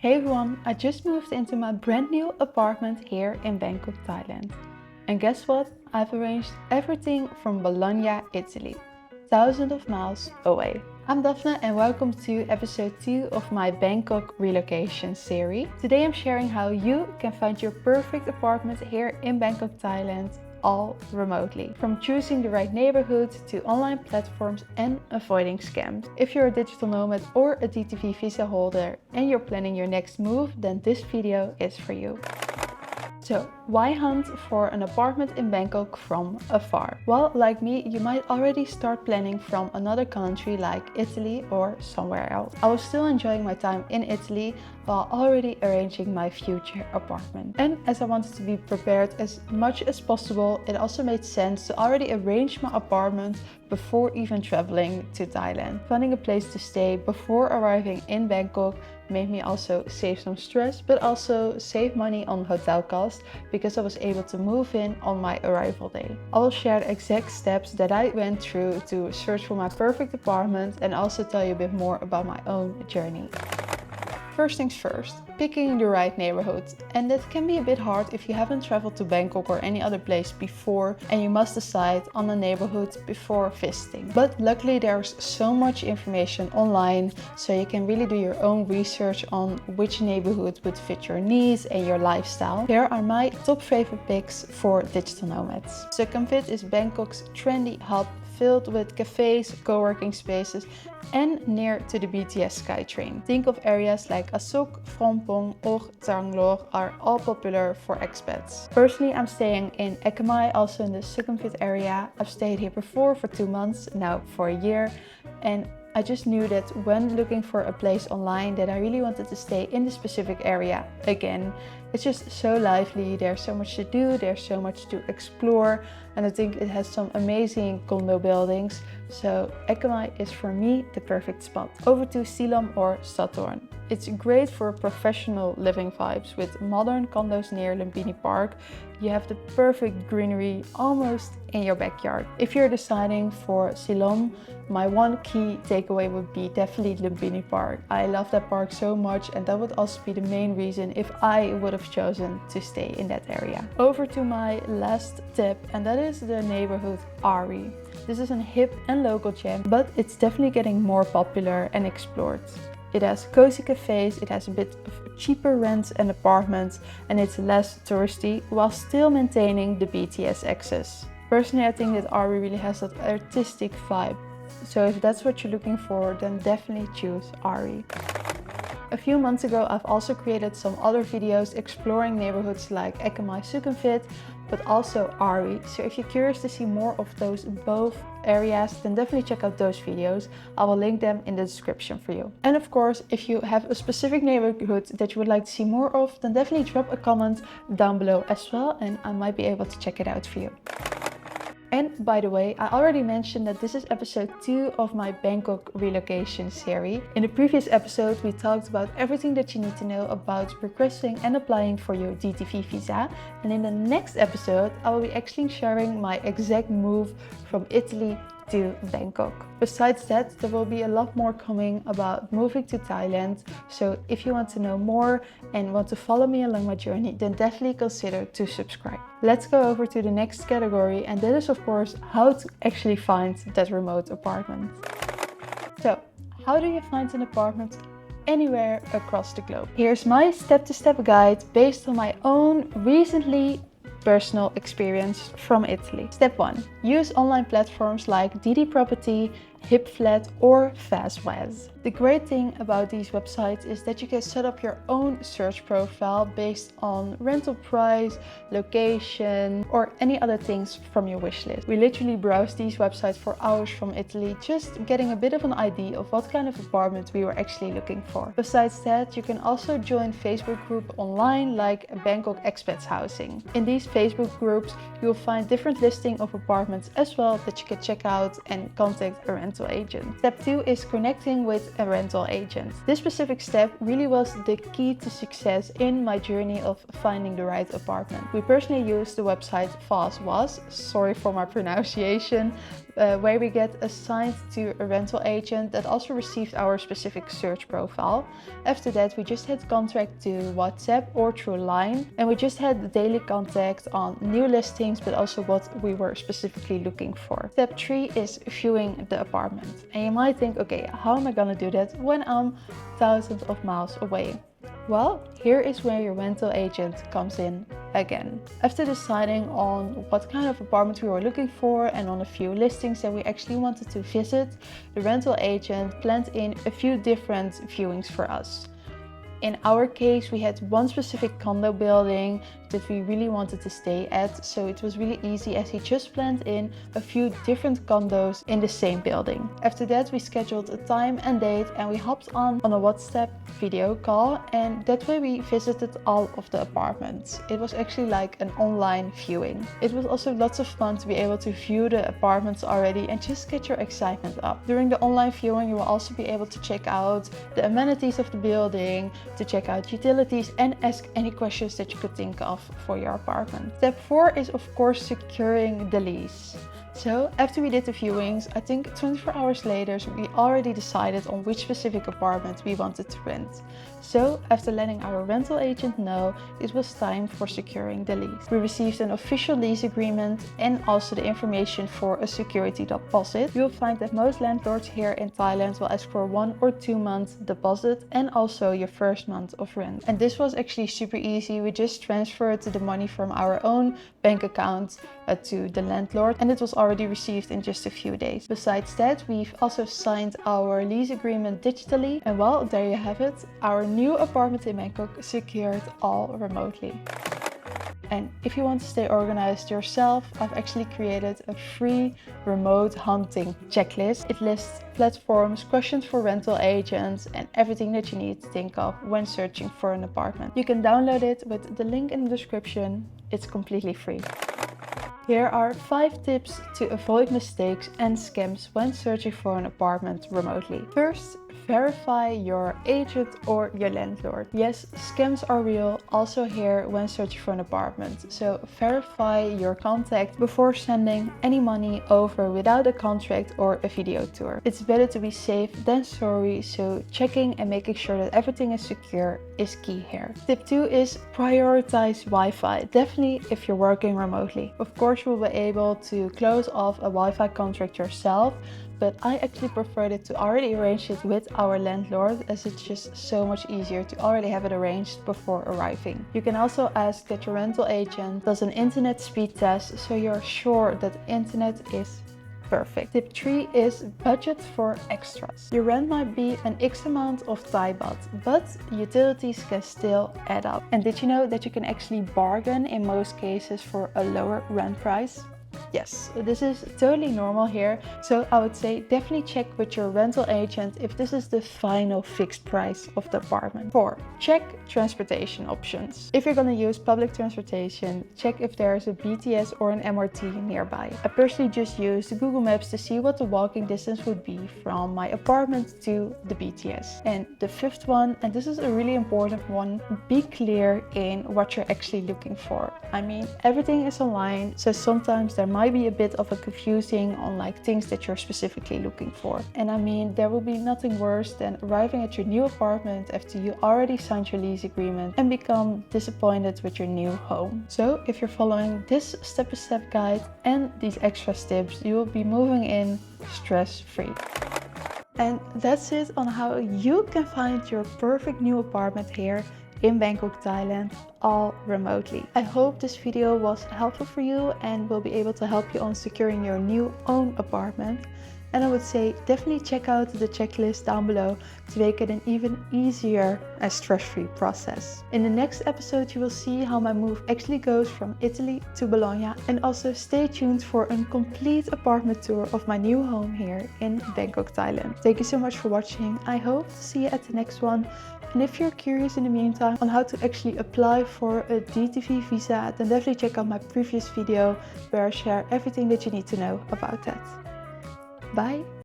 Hey everyone, I just moved into my brand new apartment here in Bangkok, Thailand. And guess what? I've arranged everything from Bologna, Italy, thousands of miles away. I'm Daphne and welcome to episode 2 of my Bangkok relocation series. Today I'm sharing how you can find your perfect apartment here in Bangkok, Thailand, all remotely. From choosing the right neighborhood to online platforms and avoiding scams. If you're a digital nomad or a DTV visa holder and you're planning your next move, then this video is for you. So, why hunt for an apartment in Bangkok from afar? Well, like me, you might already start planning from another country like Italy or somewhere else. I was still enjoying my time in Italy while already arranging my future apartment. And as I wanted to be prepared as much as possible, it also made sense to already arrange my apartment before even traveling to Thailand. Finding a place to stay before arriving in Bangkok made me also save some stress, but also save money on hotel costs because I was able to move in on my arrival day. I will share the exact steps that I went through to search for my perfect apartment and also tell you a bit more about my own journey. First things first, picking the right neighborhood. And that can be a bit hard if you haven't traveled to Bangkok or any other place before and you must decide on a neighborhood before visiting. But luckily there's so much information online, so you can really do your own research on which neighborhood would fit your needs and your lifestyle. Here are my top favorite picks for digital nomads. Sukhumvit is Bangkok's trendy hub filled with cafes, co-working spaces and near to the BTS SkyTrain. Think of areas like Asok, Phompong or Tanglor are all popular for expats. Personally, I'm staying in Ekkamai, also in the Sukhumvit area. I've stayed here before for 2 months, now for a year, and I just knew that when looking for a place online that I really wanted to stay in the specific area again. It's just so lively, there's so much to do, there's so much to explore, and I think it has some amazing condo buildings. So Ekkamai is for me the perfect spot. Over to Silom or Sathorn. It's great for professional living vibes with modern condos near Lumpini Park. You have the perfect greenery almost in your backyard. If you're deciding for Silom, my one key takeaway would be definitely Lumpini Park. I love that park so much, and that would also be the main reason if I would have chosen to stay in that area. Over to my last tip, and that is the neighborhood Ari. This is a hip and local gem, but it's definitely getting more popular and explored. It has cozy cafes, it has a bit of cheaper rents and apartments, and it's less touristy while still maintaining the BTS access. Personally, I think that Ari really has that artistic vibe. So if that's what you're looking for, then definitely choose Ari. A few months ago, I've also created some other videos exploring neighborhoods like Ekkamai, Sukhumvit, but also Ari. So if you're curious to see more of those both areas, then definitely check out those videos. I will link them in the description for you. And of course, if you have a specific neighborhood that you would like to see more of, then definitely drop a comment down below as well, and I might be able to check it out for you. And by the way, I already mentioned that this is episode 2 of my Bangkok relocation series. In the previous episode, we talked about everything that you need to know about requesting and applying for your DTV visa. And in the next episode, I will be actually sharing my exact move from Italy to Bangkok. Besides that, there will be a lot more coming about moving to Thailand. So if you want to know more and want to follow me along my journey, then definitely consider to subscribe. Let's go over to the next category, and that is of course how to actually find that remote apartment. So, how do you find an apartment anywhere across the globe? Here's my step-to-step guide based on my own recently personal experience from Italy. Step 1. Use online platforms like DD Property, HipFlat or Fastwez. The great thing about these websites is that you can set up your own search profile based on rental price, location or any other things from your wish list. We literally browsed these websites for hours from Italy, just getting a bit of an idea of what kind of apartment we were actually looking for. Besides that, you can also join Facebook group online like Bangkok Expats Housing. In these Facebook groups, you will find different listing of apartments as well that you can check out and contact a rental agent. Step 2 is connecting with a rental agent. This specific step really was the key to success in my journey of finding the right apartment. We personally used the website Fastwez, sorry for my pronunciation, where we get assigned to a rental agent that also received our specific search profile. After that, we just had contact to WhatsApp or through Line, and we just had daily contact on new listings, but also what we were specifically looking for. Step 3 is viewing the apartment. And you might think, okay, how am I gonna do that when I'm thousands of miles away? Well, here is where your rental agent comes in again. After deciding on what kind of apartment we were looking for and on a few listings that we actually wanted to visit, the rental agent planned in a few different viewings for us. In our case, we had one specific condo building that we really wanted to stay at, so it was really easy as he just planned in a few different condos in the same building. After that, we scheduled a time and date and we hopped on a WhatsApp video call, and that way we visited all of the apartments. It was actually like an online viewing. It was also lots of fun to be able to view the apartments already and just get your excitement up. During the online viewing, you will also be able to check out the amenities of the building, to check out utilities and ask any questions that you could think of for your apartment. Step 4 is of course securing the lease. So after we did the viewings, I think 24 hours later, we already decided on which specific apartment we wanted to rent. So after letting our rental agent know, it was time for securing the lease. We received an official lease agreement and also the information for a security deposit. You'll find that most landlords here in Thailand will ask for 1 or 2 months deposit and also your first month of rent. And this was actually super easy. We just transferred the money from our own bank account to the landlord, and it was already received in just a few days. Besides that, we've also signed our lease agreement digitally, and well, there you have it, our new apartment in Bangkok secured all remotely. And if you want to stay organized yourself, I've actually created a free remote hunting checklist. It lists platforms, questions for rental agents, and everything that you need to think of when searching for an apartment. You can download it with the link in the description. It's completely free. Here are 5 tips to avoid mistakes and scams when searching for an apartment remotely. First, verify your agent or your landlord. Yes, scams are real also here when searching for an apartment. So verify your contact before sending any money over without a contract or a video tour. It's better to be safe than sorry, so checking and making sure that everything is secure is key here. Tip 2 is prioritize Wi-Fi, definitely if you're working remotely. Of course, you'll be able to close off a Wi-Fi contract yourself, but I actually preferred it to already arrange it with our landlord, as it's just so much easier to already have it arranged before arriving. You can also ask that your rental agent does an internet speed test so you're sure that the internet is perfect. Tip 3 is budget for extras. Your rent might be an X amount of Thai baht, but utilities can still add up. And did you know that you can actually bargain in most cases for a lower rent price? Yes, this is totally normal here, so I would say definitely check with your rental agent if this is the final fixed price of the apartment. 4. Check transportation options. If you're going to use public transportation, check if there is a BTS or an MRT nearby. I personally just used Google Maps to see what the walking distance would be from my apartment to the BTS. And the 5th one, and this is a really important one, be clear in what you're actually looking for. I mean, everything is online, so sometimes there might be a bit of a confusing on like things that you're specifically looking for. And I mean, there will be nothing worse than arriving at your new apartment after you already signed your lease agreement and become disappointed with your new home. So if you're following this step-by-step guide and these extra tips, you will be moving in stress-free. And that's it on how you can find your perfect new apartment here in Bangkok, Thailand, all remotely. I hope this video was helpful for you and will be able to help you on securing your new own apartment. And I would say definitely check out the checklist down below to make it an even easier and stress-free process. In the next episode, you will see how my move actually goes from Italy to Bologna, and also stay tuned for a complete apartment tour of my new home here in Bangkok, Thailand. Thank you so much for watching. I hope to see you at the next one. And if you're curious in the meantime on how to actually apply for a DTV visa, then definitely check out my previous video where I share everything that you need to know about that. Bye!